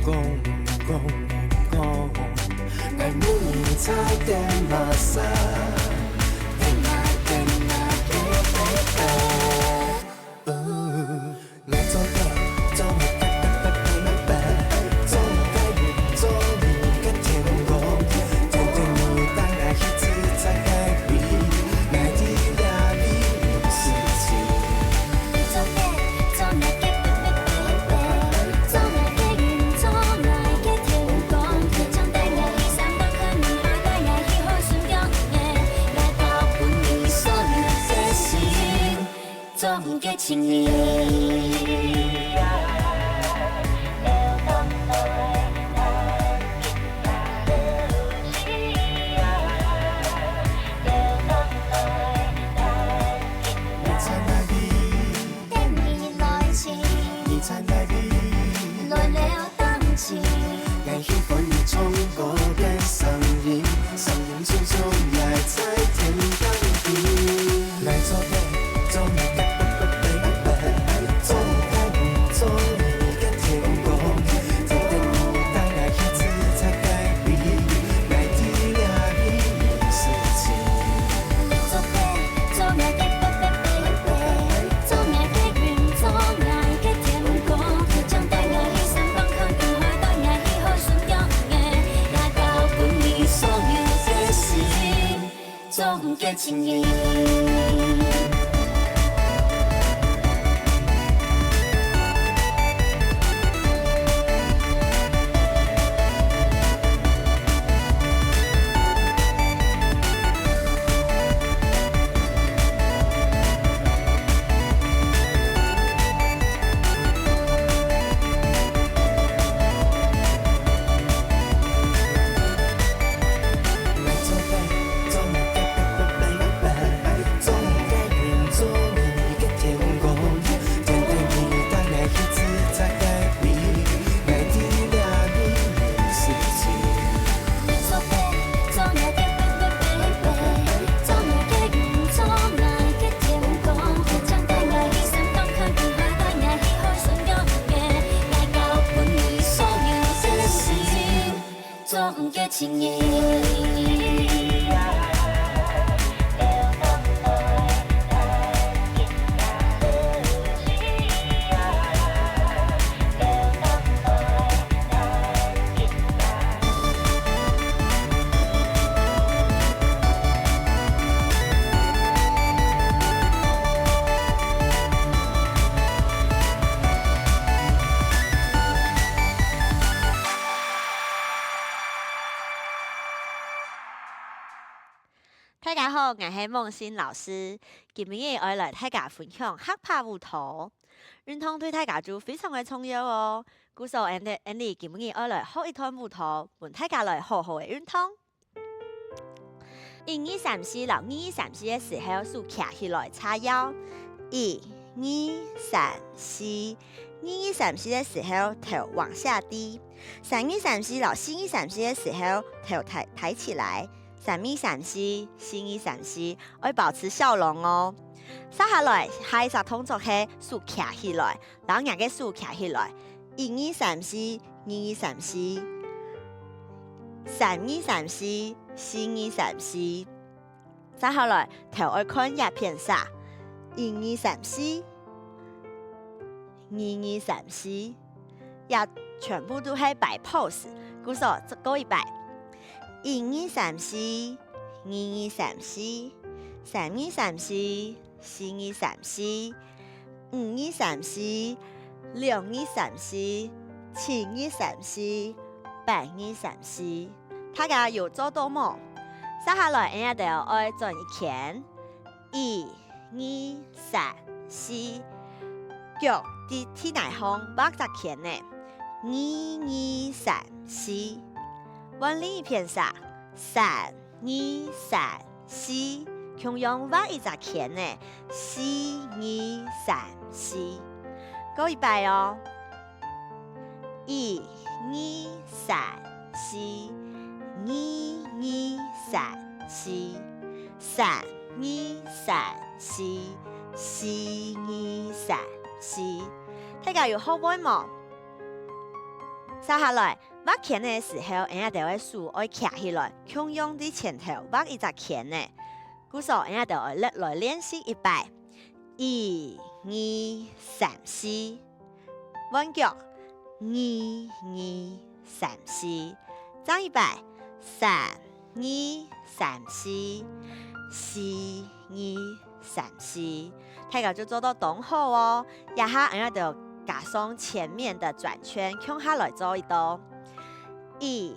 爱慕你在电马萨，电马给baby，来做个做你个 baby，做你个云，做你个天空，天天你当爱一直在改变，爱的压力不是情。做嘅做愛嘅 baby， 做愛嘅雲，做愛嘅天空，將帶我去三百顆雲海，帶我去好順腳嘅，來到本你所有嘅心，做嘅情意。你在哪里？等你來遲，你在哪里？來了當前。愛喜歡你衝過的聲音，聲音處處來在天當地。來做個做你的 baby， 做你的雲，做你的天空，天天你當愛一直在改變，愛的壓力不是情。做嘅做愛嘅 baby， 做愛嘅雲，做愛嘅天空，將帶我去三百顆雲海，帶我去好順腳嘅，來到本你所有嘅心，做嘅情意。來做個做你的 baby， 做你的雲，做你的天空，天天你當愛一直在改變，愛的壓力不是情。做嘅做愛嘅 baby， 做愛嘅雲，做愛嘅天空，將帶我去三百顆雲海，帶我去好順腳嘅，來到本你所有嘅心，做嘅情意。大家好，我是夢欣老師。今日我來大家分享黑拍舞蹈。運動對大家就非常的重要哦。故所Andy今日我來學一段舞蹈，伴大家來好好的運動。1、2、3、4，然後2、3、4的時候數站起來叉腰。1、2、3、4，2、2、3、4的時候頭往下低。3、2、3、4，然後4、2、3、4的時候頭抬起來。3、2、3、4，4、2、3、4，要保持笑容哦。接下來下一個動作係豎站起來，然後兩個豎站起來，1、2、3、4，2、2、3、4，3、2、3、4，4、2、3、4。接下來頭要看一片沙，1、2、3、4，2、2、3、4，也全部都係擺 pose，故所過一擺。1、2、3、4，2、2、3、4，3、2、3、4，4、2、3、4，5、2、3、4，6、2、3、4，7、2、3、4，8、2、3、4。大家有做到冇？接下來我哋要做一圈，1、2、3、4，腳啲內方畫隻圈呢，1、2、3、4。往另一片上，3、2、3、4，同樣畫一隻圈呢，4、2、3、4，過一擺哦，1、2、3、4，1、2、3、4，3、2、3、4，4、2、3、4，大家有學會冇？接下来，握钳的时候，俺就会手爱徛起来，强用伫前头握一只钳的。故说，俺就会来练习一摆。1、2、3、4，弯脚。2、2、3、4，再一摆。3、2、3、4，4、2、3、4，大家就做到同好哦。一下俺就加上前面的转圈，向下来做一道。1、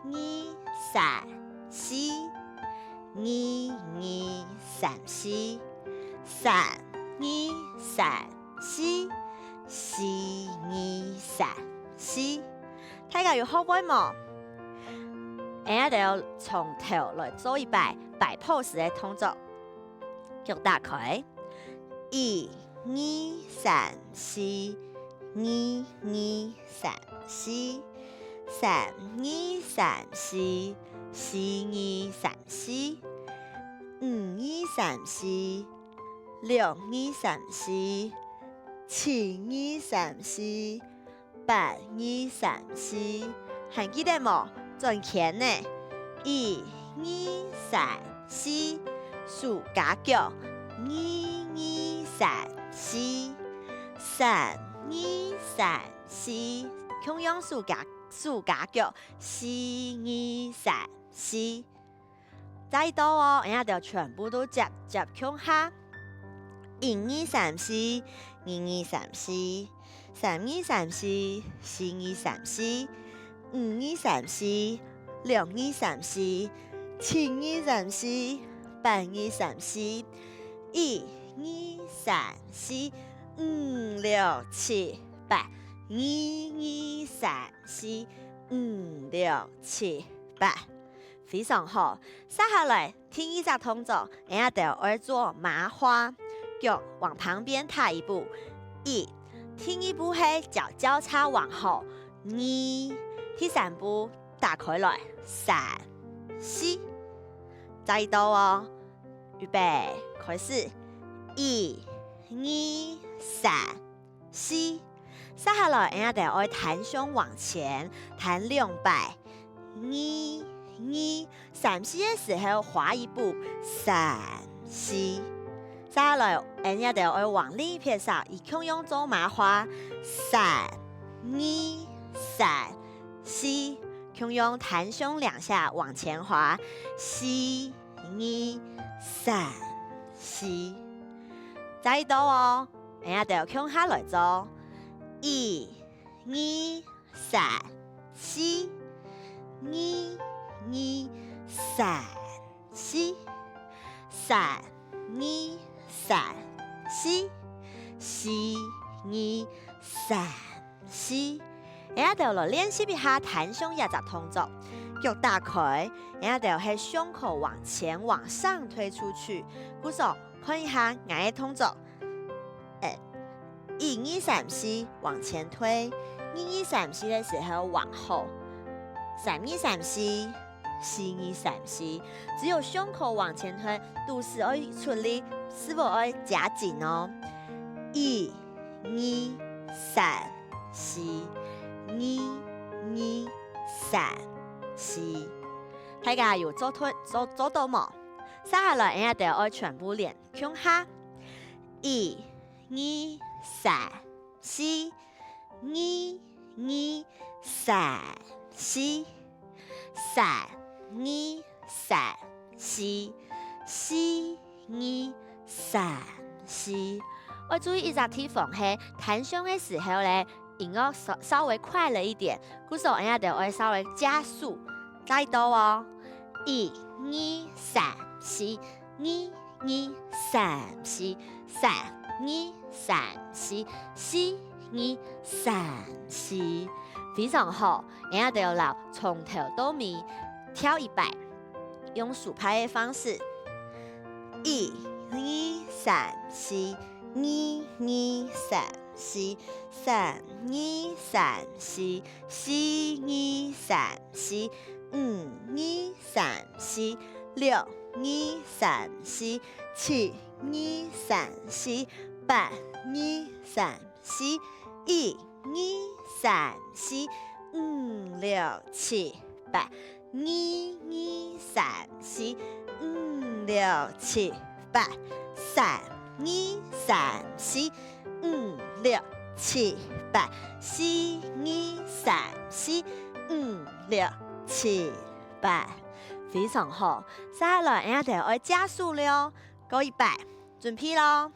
2、3、4，2、2、3、4，3、2、3、4，4、2、3、4，大家有好不冇？俺就要从头来做一摆摆 pose 的动作，脚打开。1、2、3、4，2、2、3、4，3、2、3、4，4、2、3、4，5、2、3、4，6、2、3、4，7、2、3、4，8、2、3、4，还记得冇？转钳呢？1、2、3、4，手加脚。2、2、3、4，3、2、3、4，同样手加脚。4、2、3、4，再到哦，俺就全部都接向下。1、2、3、4，2、2、3、4，3、2、3、4，4、2、3、4。5、2、3、4，6、2、3、4，7、2、3、4，8、2、3、4，1、2、3、4，5、6、7、8，1、2、3、4，5、6、7、8，非常好。接下来听一下动作，俺就要做麻花，脚往旁边踏一步。1，听一步是脚交叉往后。2。第3步打开来，3、4，再到哦，预备，开始，1、2、3、4，接下来俺就要弹胸往前，弹2摆，2、2、3、4的时候滑一步，3、4，接下来俺就要往另一边上，以同样做麻花，3、2、3。4，同样弹胸2下往前滑，4、2、3、4，再到哦，俺就向下来做，1、2、3、4，2、2、3、4，3、2、3、4，4、2、3、4。俺就来练习一下弹胸一只动作，脚打开，俺就是胸口往前往上推出去。鼓手看一下俺的动作，1、2、3、4往前推，2、2、3、4的时候往后，3、2、3、4，4、2、3、4，只有胸口往前推，肚子要出力，是否要夹紧哦？1、2、3、4。2、2、3、4，大家有做到冇？接下来俺就要全部练向下，1、2、3、4，2、2、3、4，3、2、3、4，4、2、3、4。我注意一只地方是弹胸的时候咧。音乐稍微快了一点，故说俺就会稍微加速，再到哦，1、2、3、4，2、2、3、4，3、2、3、4，4、2、3、4，非常好，俺就要从头到尾跳一摆，用数拍的方式，1、2、3、4，2、2、3。4、2、3、4，4、2、3、4，5、2、3、4，6、2、3、4，7、2、3、4，8、2、3、4，1、2、3、4，5、5、6、7、8。2、2、3、4。5、6、7、8。3、2、3、4。5、6、7、8。4、2、3、4。5、6、7、8。非常好，接下来俺哋要加速了，高100，准备咯。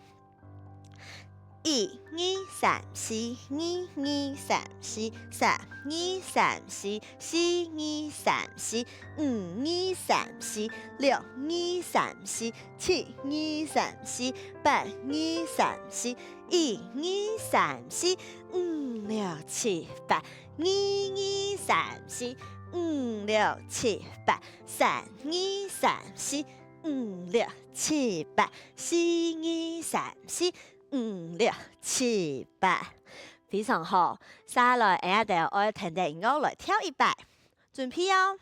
1、2、3、4。1、2、3、4。3、2、3、4。4、2、3、4。5、2、3、4。6、2、3、4。7、2、3、4。8、2、3、4。1、2、3、4。5、6、7、8。2、2、3、4。5、6、7、8。3、2、3、4。5、6、7、8。4、2、3、4。5、6、7、8。非常好，接下來我哋要停定音樂來跳100，準備哦。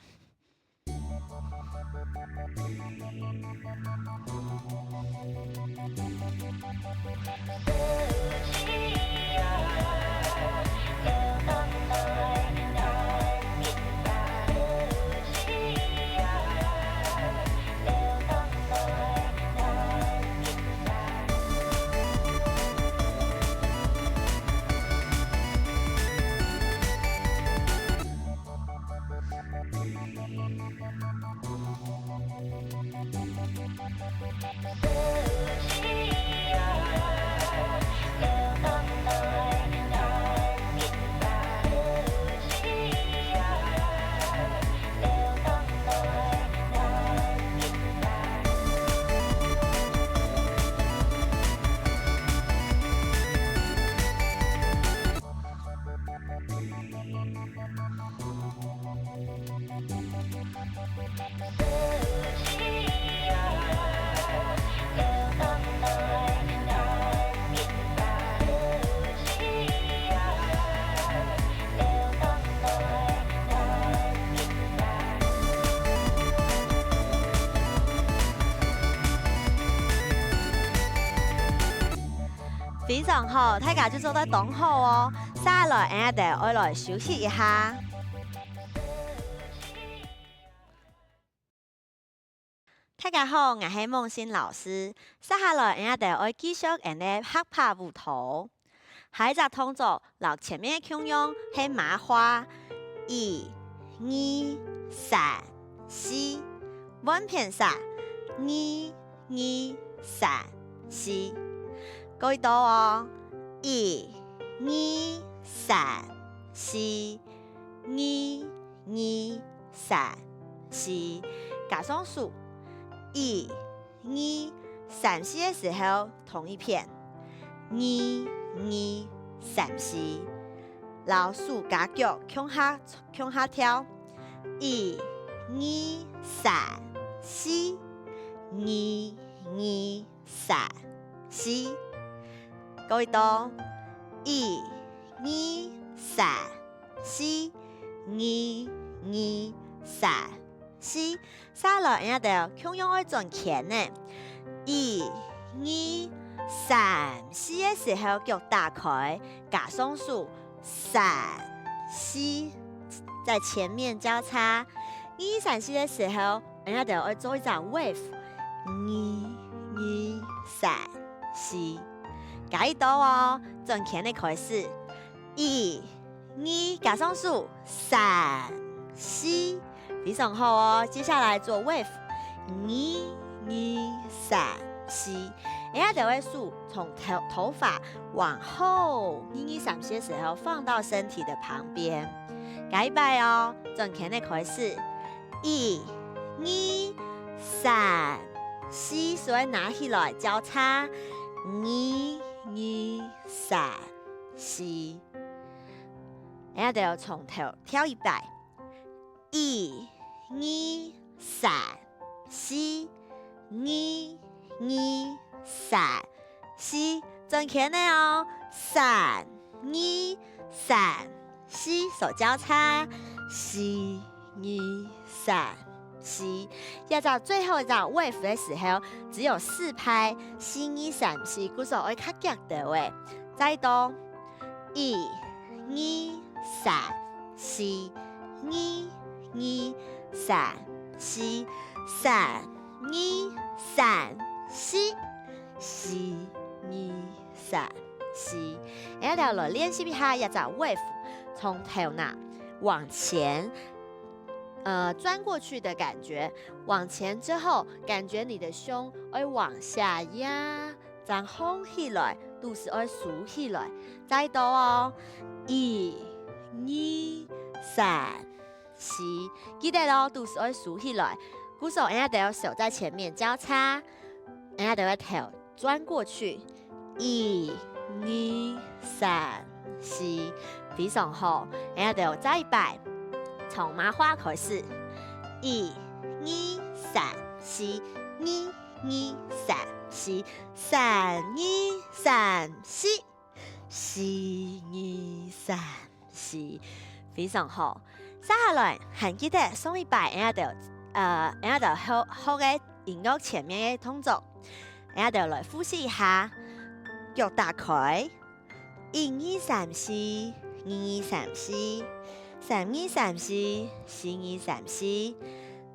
非常好，大家就做得當好哦。接下來我哋要來休息一下。大家好，我係夢欣老師。接下來我哋要繼續我哋學拍舞圖。下一隻動作，落前面嘅腔音係麻花。1、2、3、4，穩片殺。2、2、3、4。各位到哦，1、2、3、4。1、2、3、4。加上數。1、2、3、4嘅時候同一片。2、2、3、4。老數加腳向下跳。1、2、3、4。2、2、3、4。各位到1、2、3、4。2、2、3、4。下來我哋腔音會轉前呢。1、2、3、4嘅時候腳打開，加上數3、4，在前面交叉。2、3、4嘅時候，我哋會做一隻 wave。1、2、3、4。加一刀哦，轉前的開始。1、2，加上數3、4，非常好哦。接下來做 wave。1、2、3、4，人家就會數從頭髮往後1、2、3、4的時候放到身體的旁邊。加一擺哦，轉前的開始。1、2、3、4，所以拿起來交叉。1、2、3、4，人家就要從頭跳1擺。1、2、3、4。1、2、3、4，轉前的哦。3、2、3、4，手交叉。4、2、3、4，要到最後一隻 wave 的時候，只有4拍。4、2、3、4，鼓手會較腳的喂。再多。1、2、3、4。4、2、2、3、4、3、2、3、4、4、2、3、4。然后来练习一下要找 wave， 从头呢往前。钻过去的感觉，往前之后，感觉你的胸会往下压，再放起来，肚子会竖起来，再度哦，1、2、3、4，記得咯，肚子會豎起來，鼓手人家得有手在前面交叉，人家得要頭鑽過去，1、2、3、4，非常好，人家得有再一擺。從麻花開始，1、2、3、4，1、2、3、4，3、2、3、4，4、2、3、4，非常好。接下來還記得送一擺，人家就好嘅音樂前面嘅動作，人家就來複習一下，腳打開，1、2、3、4，1、2、3、4。3、2、3、4，4、2、3、4，5、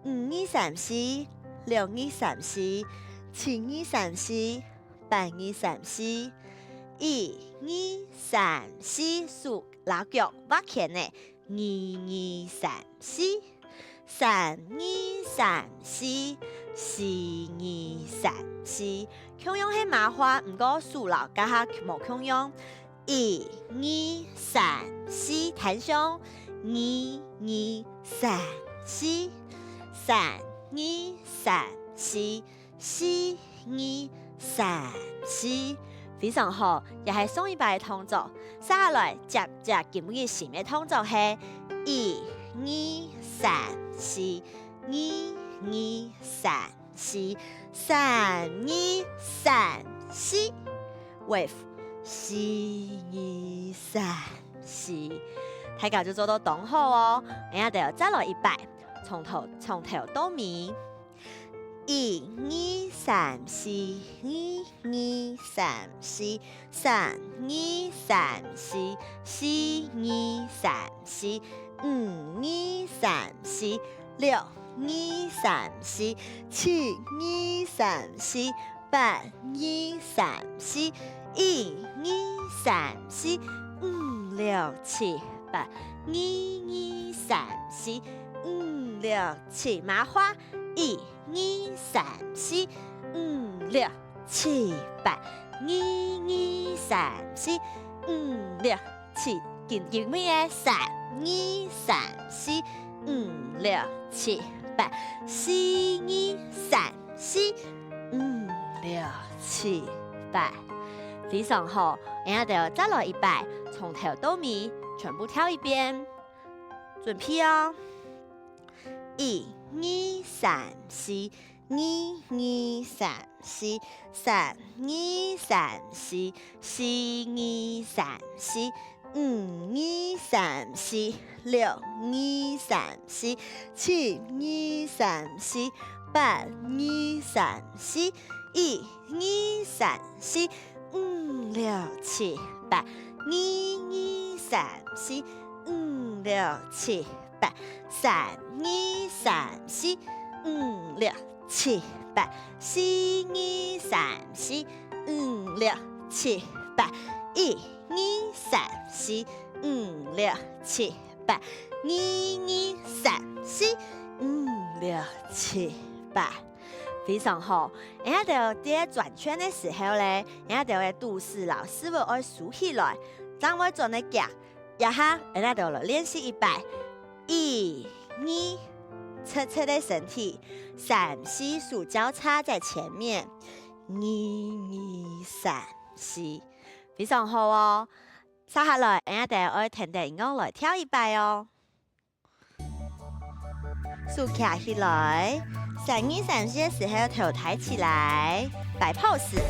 2、3、4，6、2、3、4，7、2、3、4，8、2、3、4，1、2、3、4，數老腳挖前呢，2、2、3、4，3、2、3、4，4、2、3、4，強用係麻花，唔過數老加下冇強用，1、2、3、4，彈胸。1、2、3、4，3、2、3、4，4、2、3、4，非常好，又係送一擺嘅動作。接下來接今日前面嘅動作係1、2、3、4，1、2、3、4，3、2、3、4 ，wave 4、2、3、4。大家就做到動好哦，人家就要再來一擺，從頭到尾，1、2、3、4，1、2、3、4，3、2、3、4，4、2、3、4，5、2、3、4，6、2、3、4，7、2、3、4，8、2、3、4，1、2、3、4，5、6、7、8，1、2、3、4，5、6、7，麻花，1、2、3、4，5、6、7、8，1、2、3、4，5、6、7，見咩嘢？3、2、3、4，5、6、7、8，4、2、3、4，5、6、7、8，非常好，人家就再來一擺，從頭到尾。全部跳一遍，準備哦！1、2、3、4，1、2、3、4，3、2、3、4，4、2、3、4，5、2、3、4，6、2、3、4，7、2、3、4，8、2、3、4，1、2、3、4，5、6、7、8，1、2、3、4，5、6、7、8，3、2、3、4，5、6、7、8，4、2、3、4，5、6、7、8，1、2、3、4，5、6、7、8，2、2、3、4，5、6、7、8，非常好。人家就喺轉圈嘅時候咧，人家就會肚子老師傅愛豎起來。當我做你腳，一下，人家就來練習一擺，1、2，側的身體，3、4數交叉在前面，1、2、3、4，非常好哦。接下來，人家就愛停停我來跳一擺哦，豎起來，3、2、3、4嘅時候頭抬起來，擺 pose。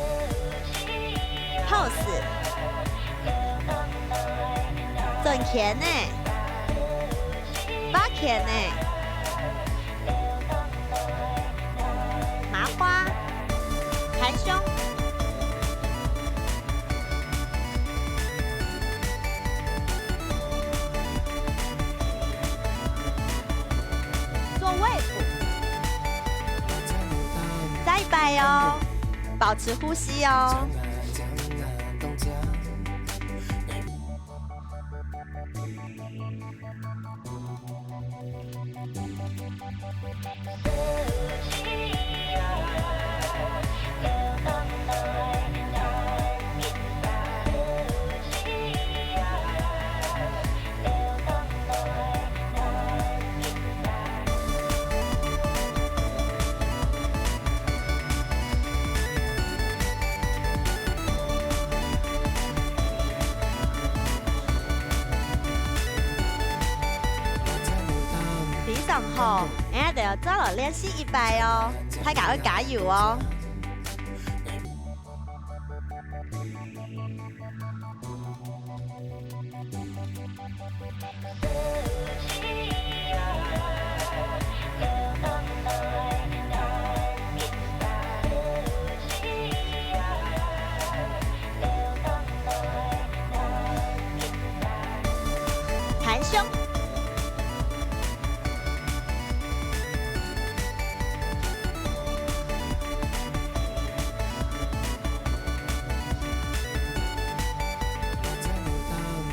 轉前呢，八前呢，麻花，彈胸， 100哦，保持呼吸哦。比上好，俺就要找了练习100哦，大家要加油哦！弹胸。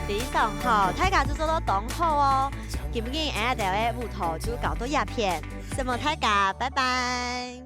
非常好，大家就做到当好哦。今日俺哋嘅舞台就搞到一片，希望大家拜拜。